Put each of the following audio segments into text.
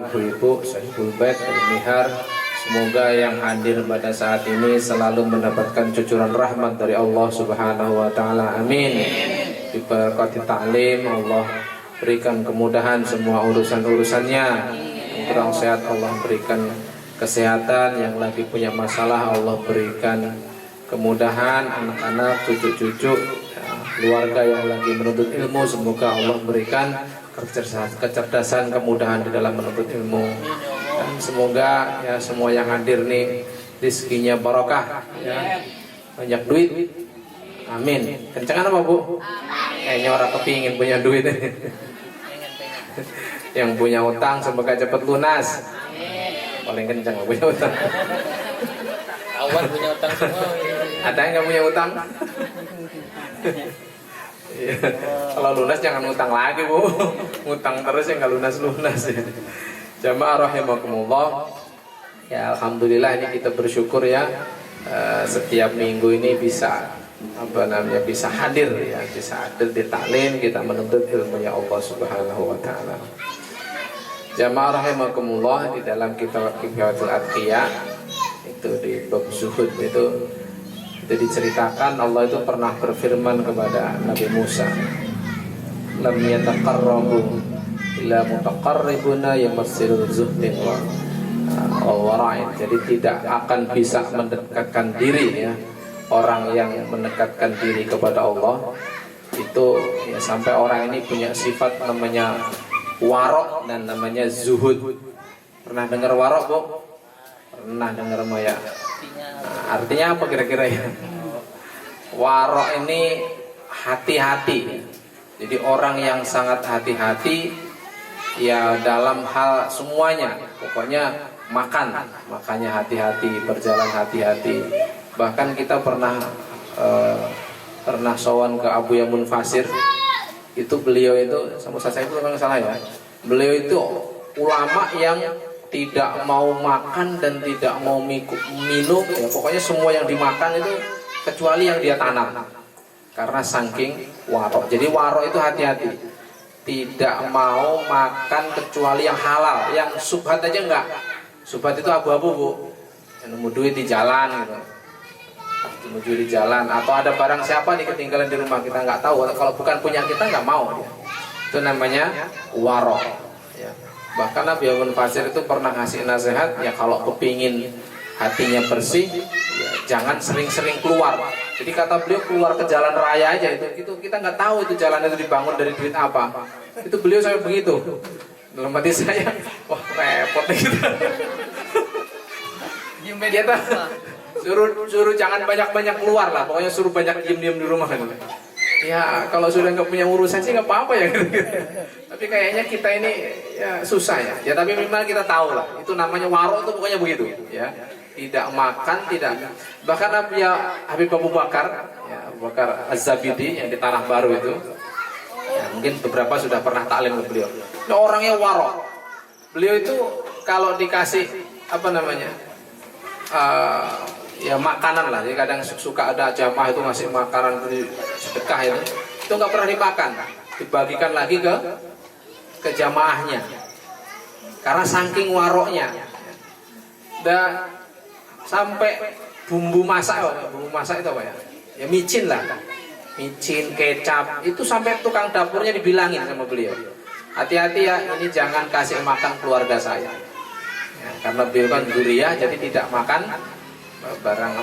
ibu-ibu, sahibul bait, al-mihar. Semoga yang hadir pada saat ini selalu mendapatkan cucuran rahmat dari Allah Subhanahu wa taala. Amin. Diberkati ta'lim, Allah berikan kemudahan semua urusan-urusannya. Yang kurang sehat Allah berikan kesehatan, yang lagi punya masalah Allah berikan kemudahan, anak-anak, cucu-cucu, keluarga yang lagi menuntut ilmu, semoga Allah berikan kecerdasan, kemudahan di dalam menuntut ilmu. Dan semoga ya semua yang hadir nih rezekinya barokah, ya, banyak duit. Amin. Kencengan apa bu? Kayaknya orang kepingin punya duit. Yang punya utang semoga cepat lunas. Paling kencang punya utang. Kawan punya utang semua. Ada yang nggak punya utang? Ya, kalau lunas jangan ngutang lagi bu, ngutang terus ya nggak lunas-lunas ya. Jamaah rahimakumullah. Ya alhamdulillah ini kita bersyukur ya, setiap minggu ini bisa bisa hadir ya, bisa hadir di taklim, kita menuntut ilmunya Allah Subhanahu wa taala. Jamaah rahimakumullah, di dalam kitab Kifayatul Atqiyah itu di bab zuhud itu diceritakan Allah itu pernah berfirman kepada Nabi Musa, lam yataqarrabu ila mutaqarribuna yamassilul zuhdin wa wara'in. Jadi tidak akan bisa mendekatkan diri ya, orang yang mendekatkan diri kepada Allah itu ya, sampai orang ini punya sifat namanya warok dan namanya zuhud. Pernah dengar warok bu? Pernah dengar Maya? Artinya apa kira-kira ya? Warok ini hati-hati. Jadi orang yang sangat hati-hati ya dalam hal semuanya. Pokoknya makannya hati-hati, berjalan hati-hati. Bahkan kita pernah sowan ke Abu Yamun Fasir. Itu beliau itu, sama saya itu memang salah ya. Beliau itu ulama yang tidak mau makan dan tidak mau minum ya, pokoknya semua yang dimakan itu kecuali yang dia tanam, karena saking warok. Jadi warok itu hati-hati, tidak mau makan kecuali yang halal, yang subhat aja enggak. Subhat itu abu-abu bu, yang nemu duit di jalan gitu, nemu duit di jalan, atau ada barang siapa nih ketinggalan di rumah kita nggak tahu, kalau bukan punya kita nggak mau ya. Itu namanya warok ya. Bahkan Nabi Yamun Fasir itu pernah ngasih nasihat ya, kalau kepingin hatinya bersih ya, jangan sering-sering keluar. Jadi kata beliau, keluar ke jalan raya aja itu kita nggak tahu itu jalan itu dibangun dari duit apa. Itu beliau sampai begitu. Dalam hati saya, wah repot gitu. Dia suruh jangan banyak-banyak keluar lah, pokoknya suruh banyak diem-diem di rumah. Ya kalau sudah nggak punya urusan sih nggak apa-apa ya. Tapi kayaknya kita ini ya susah ya. Ya tapi minimal kita tahu lah. Itu namanya warok itu pokoknya begitu ya. Tidak makan, tidak. Bahkan Habib Abu Bakar, ya, Abu Bakar Az-Zabidi yang di Tanah Baru itu, ya, mungkin beberapa sudah pernah taklim ke beliau. Nah, orangnya warok. Beliau itu kalau dikasih ya makanan lah, jadi kadang suka ada jamaah itu ngasih makanan dari sedekah itu nggak pernah dimakan, dibagikan lagi ke jamaahnya, karena saking waroknya. Dan sampai bumbu masak itu apa ya? Ya micin lah, micin, kecap, itu sampai tukang dapurnya dibilangin sama beliau, hati-hati ya, ini jangan kasih makan keluarga saya, ya, karena beliau kan duriah, jadi tidak makan barang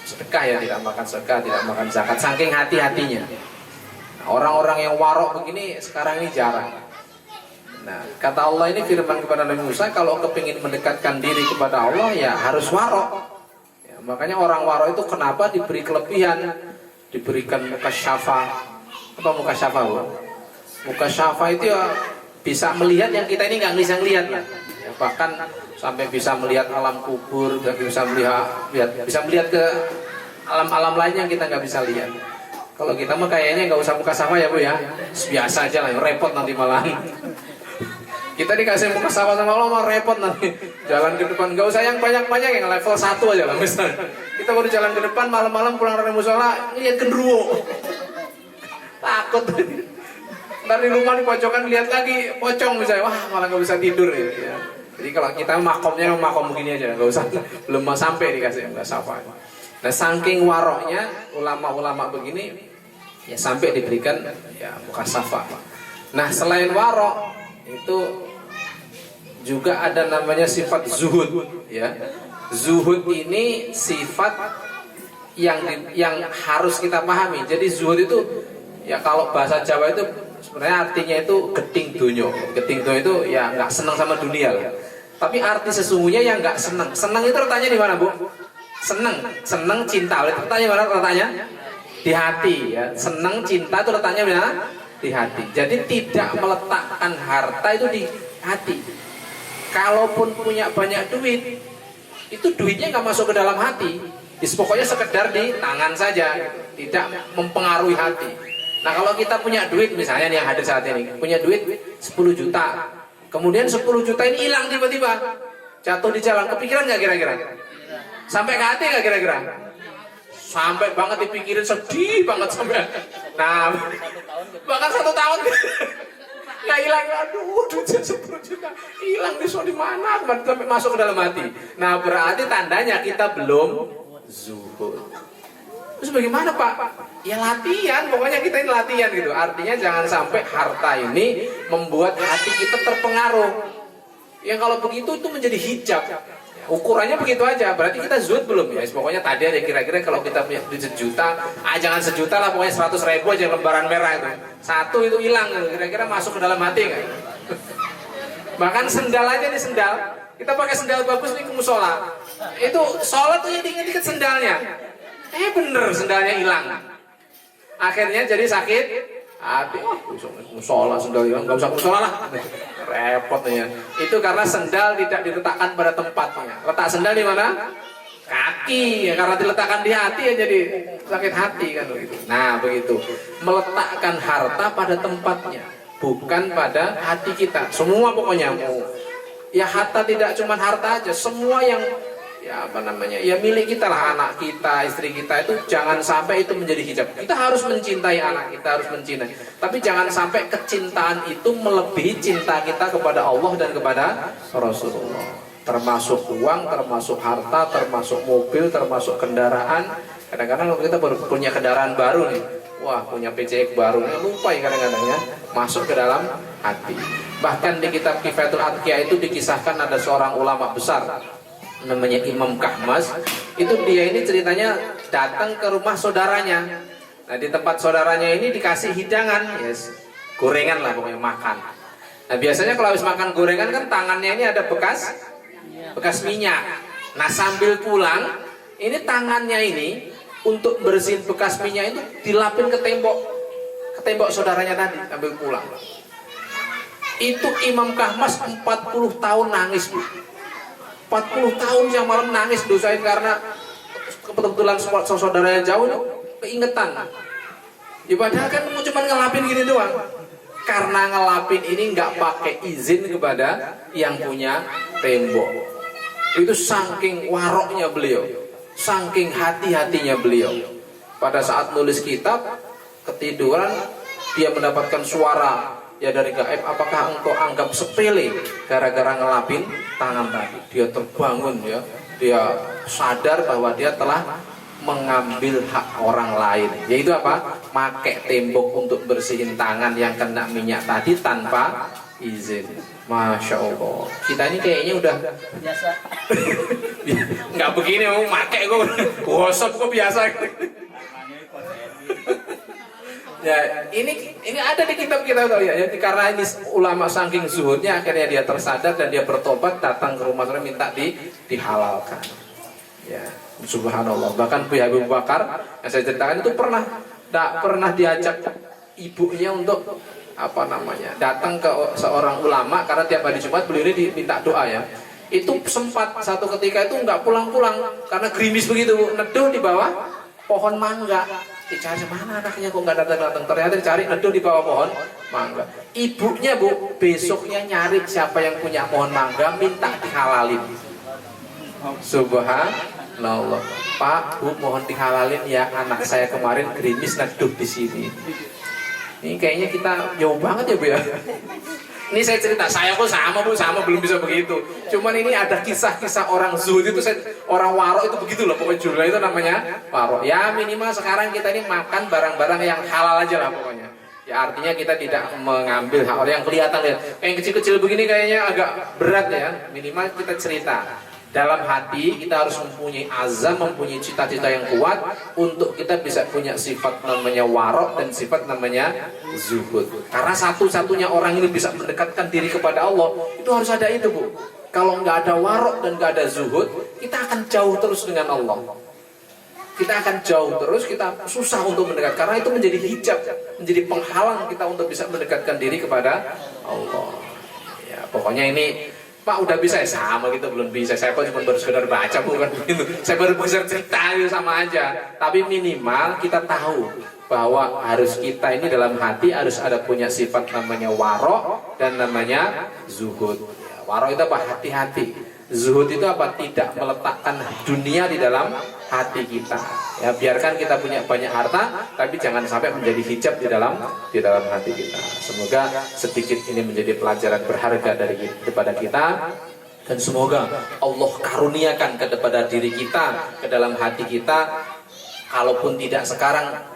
sedekah ya, tidak makan sedekah, tidak makan zakat, saking hati-hatinya. Nah, orang-orang yang warok begini sekarang ini jarang. Nah, kata Allah ini firman kepada Nabi Musa, kalau kepingin mendekatkan diri kepada Allah ya harus warok ya, makanya orang warok itu kenapa diberi kelebihan, diberikan mukasyafah. Apa mukasyafah bu? Mukasyafah itu ya bisa melihat yang kita ini nggak bisa melihat lah ya, bahkan sampai bisa melihat alam kubur, dan bisa melihat ke alam-alam lain yang kita nggak bisa lihat. Kalau kita mah kayaknya nggak usah mukasyafah ya bu ya, biasa aja lah, repot nanti malah. Kita dikasih mukasyafah sama Allah mah repot nanti. Jalan ke depan nggak usah yang banyak-banyak, yang level 1 aja lah misalnya. Kita baru jalan ke depan malam-malam pulang dari musola lihat genderuwo, takut. ntar di rumah di pojokan lihat lagi pocong misalnya, wah malah nggak bisa tidur ya. Jadi kalau kita makomnya makom begini aja, nggak usah, belum mau sampai dikasih nggak sapa. Nah saking waroknya ulama-ulama begini ya sampai diberikan ya mukasafah. Nah selain warok itu juga ada namanya sifat zuhud ya. Zuhud ini sifat yang harus kita pahami. Jadi zuhud itu ya kalau bahasa Jawa itu sebenarnya artinya itu geting dunyo. Geting dunyo itu ya nggak senang sama dunia lah. Tapi arti sesungguhnya yang nggak senang. Senang itu letaknya di mana, Bu? Senang cinta. Letaknya mana letaknya? Di hati ya. Senang cinta itu letaknya di mana? Di hati. Jadi tidak meletakkan harta itu di hati. Kalaupun punya banyak duit, itu duitnya nggak masuk ke dalam hati. Pokoknya sekedar di tangan saja, tidak mempengaruhi hati. Nah kalau kita punya duit, misalnya nih yang hadir saat ini, punya duit 10 juta, kemudian 10 juta ini hilang tiba-tiba, jatuh di jalan, kepikiran nggak kira-kira? Sampai ke hati nggak kira-kira? Sampai banget dipikirin, sedih banget sampai. Nah, bahkan 1 tahun nggak hilang, aduh duitnya 10 juta hilang di mana? Sampai masuk ke dalam hati. Nah berarti tandanya kita belum zuhud. Terus bagaimana Pak? Ya latihan, pokoknya kita ini latihan gitu. Artinya jangan sampai harta ini membuat hati kita terpengaruh. Yang kalau begitu itu menjadi hijab. Ukurannya begitu aja, berarti kita zuhud belum ya? Pokoknya tadi ada kira-kira kalau kita punya duit 1 juta, jangan 1 juta lah, pokoknya 100.000 aja lembaran merah itu. 1 itu hilang, kira-kira masuk ke dalam hati nggak? Bahkan sendal aja nih sendal. Kita pakai sendal bagus nih ke musola. Itu sholat tuh yang diinget-inget sendalnya. Bener sendalnya hilang. Akhirnya jadi sakit hati. Musola sendal hilang, nggak usah musola lah. Repot ya. Itu karena sendal tidak diletakkan pada tempatnya. Letak sendal di mana? Kaki. Ya, karena diletakkan di hati ya jadi sakit hati kan begitu. Nah begitu. Meletakkan harta pada tempatnya, bukan pada hati kita. Semua pokoknya mau. Ya harta tidak cuma harta aja, semua yang ya apa namanya ya milik kita lah, anak kita, istri kita itu jangan sampai itu menjadi hijab. Kita harus mencintai anak kita, harus mencintai. Tapi jangan sampai kecintaan itu melebihi cinta kita kepada Allah dan kepada Rasulullah. Termasuk uang, termasuk harta, termasuk mobil, termasuk kendaraan. Kadang-kadang kalau kita baru punya kendaraan baru nih, wah punya PCX baru, lupa ya kadang-kadang ya masuk ke dalam hati. Bahkan di kitab Kifayatul Atqiya itu dikisahkan ada seorang ulama besar namanya Imam Kahmas. Itu dia ini ceritanya datang ke rumah saudaranya. Nah di tempat saudaranya ini dikasih hidangan, yes, gorengan lah pokoknya makan. Nah biasanya kalau habis makan gorengan kan tangannya ini ada bekas minyak. Nah sambil pulang ini tangannya ini untuk bersihin bekas minyak itu dilapin ke tembok saudaranya tadi sambil pulang. Itu Imam Kahmas 40 tahun nangis, Bu. 40 tahun yang malam nangis dosain karena kebetulan saudaranya jauh keingetan. Ya padahal kan cuma ngelapin gini doang. Karena ngelapin ini nggak pakai izin kepada yang punya tembok. Itu saking waroknya beliau, saking hati-hatinya beliau. Pada saat nulis kitab ketiduran dia mendapatkan suara ya dari gaib, apakah engkau anggap sepele gara-gara ngelapin tangan tadi? Dia terbangun ya, dia sadar bahwa dia telah mengambil hak orang lain, yaitu apa? Pakai tembok untuk bersihin tangan yang kena minyak tadi tanpa izin. Masya Allah, kita ini kayaknya udah biasa. Nggak begini mau pakai kok, gosok kok biasa. Ya, ini ada di kitab kita tahu ya. Jadi karena ini ulama saking zuhudnya akhirnya dia tersadar dan dia bertobat, datang ke rumah saya minta dihalalkan. Ya, subhanallah. Bahkan Bu Abu Bakar yang saya ceritakan itu pernah diajak ibunya untuk apa namanya? Datang ke seorang ulama karena tiap hari Jumat beliau ini diminta doa ya. Itu sempat satu ketika itu nggak pulang-pulang karena gerimis begitu, Bu. Neduh di bawah pohon mangga. Dicari mana anaknya kok nggak datang-datang, ternyata dicari neduh di bawah pohon mangga. Ibunya, Bu, besoknya nyari siapa yang punya pohon mangga minta dihalalin. Subhanallah. Pak, Bu, mohon dihalalin ya, anak saya kemarin gerimis neduh di sini. Ini kayaknya kita jauh banget ya Bu ya. Ini saya cerita, saya pun sama Bu, sama belum bisa begitu. Cuman ini ada kisah-kisah orang zuhud itu, orang warok itu begitu loh. Pokoknya judulnya itu namanya warok. Ya minimal sekarang kita ini makan barang-barang yang halal aja lah pokoknya. Ya artinya kita tidak mengambil hal yang kelihatan ya. Yang kecil-kecil begini kayaknya agak berat ya. Minimal kita cerita. Dalam hati kita harus mempunyai azam, mempunyai cita-cita yang kuat untuk kita bisa punya sifat namanya warok dan sifat namanya zuhud. Karena satu-satunya orang ini bisa mendekatkan diri kepada Allah itu harus ada itu Bu. Kalau nggak ada warok dan nggak ada zuhud, kita akan jauh terus dengan Allah. Kita akan jauh terus, kita susah untuk mendekat karena itu menjadi hijab, menjadi penghalang kita untuk bisa mendekatkan diri kepada Allah. Ya pokoknya ini Pak udah bisa ya sama gitu belum bisa. Saya kok cuma baru sekedar baca bukan begitu. Saya baru bisa cerita itu sama aja. Tapi minimal kita tahu bahwa harus kita ini dalam hati harus ada punya sifat namanya warok dan namanya zuhud. Ya, warok itu apa? Hati-hati. Zuhud itu apa? Tidak meletakkan dunia di dalam hati kita. Ya biarkan kita punya banyak harta, tapi jangan sampai menjadi hijab di dalam hati kita. Semoga sedikit ini menjadi pelajaran berharga daripada kita, dan semoga Allah karuniakan kepada diri kita, ke dalam hati kita. Kalaupun tidak sekarang,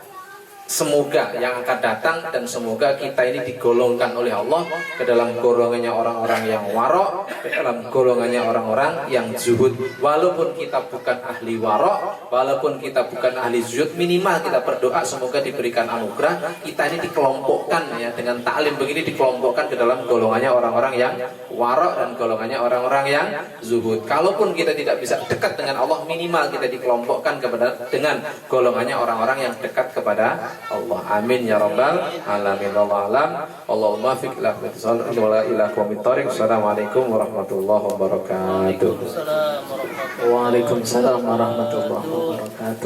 semoga yang akan datang, dan semoga kita ini digolongkan oleh Allah ke dalam golongannya orang-orang yang warok, ke dalam golongannya orang-orang yang zuhud. Walaupun kita bukan ahli warok, walaupun kita bukan ahli zuhud, minimal kita berdoa semoga diberikan anugerah kita ini dikelompokkan ya, dengan taklim begini dikelompokkan ke dalam golongannya orang-orang yang warok dan golongannya orang-orang yang zuhud. Kalaupun kita tidak bisa dekat dengan Allah, minimal kita dikelompokkan dengan golongannya orang-orang yang dekat kepada Allah. Amin ya rabbal alamin. Wallahu alam. Allahumma fiq ila qawmit thariq. Assalamualaikum warahmatullahi wabarakatuh. Waalaikumsalam warahmatullahi wabarakatuh. Waalaikumsalam warahmatullahi wabarakatuh.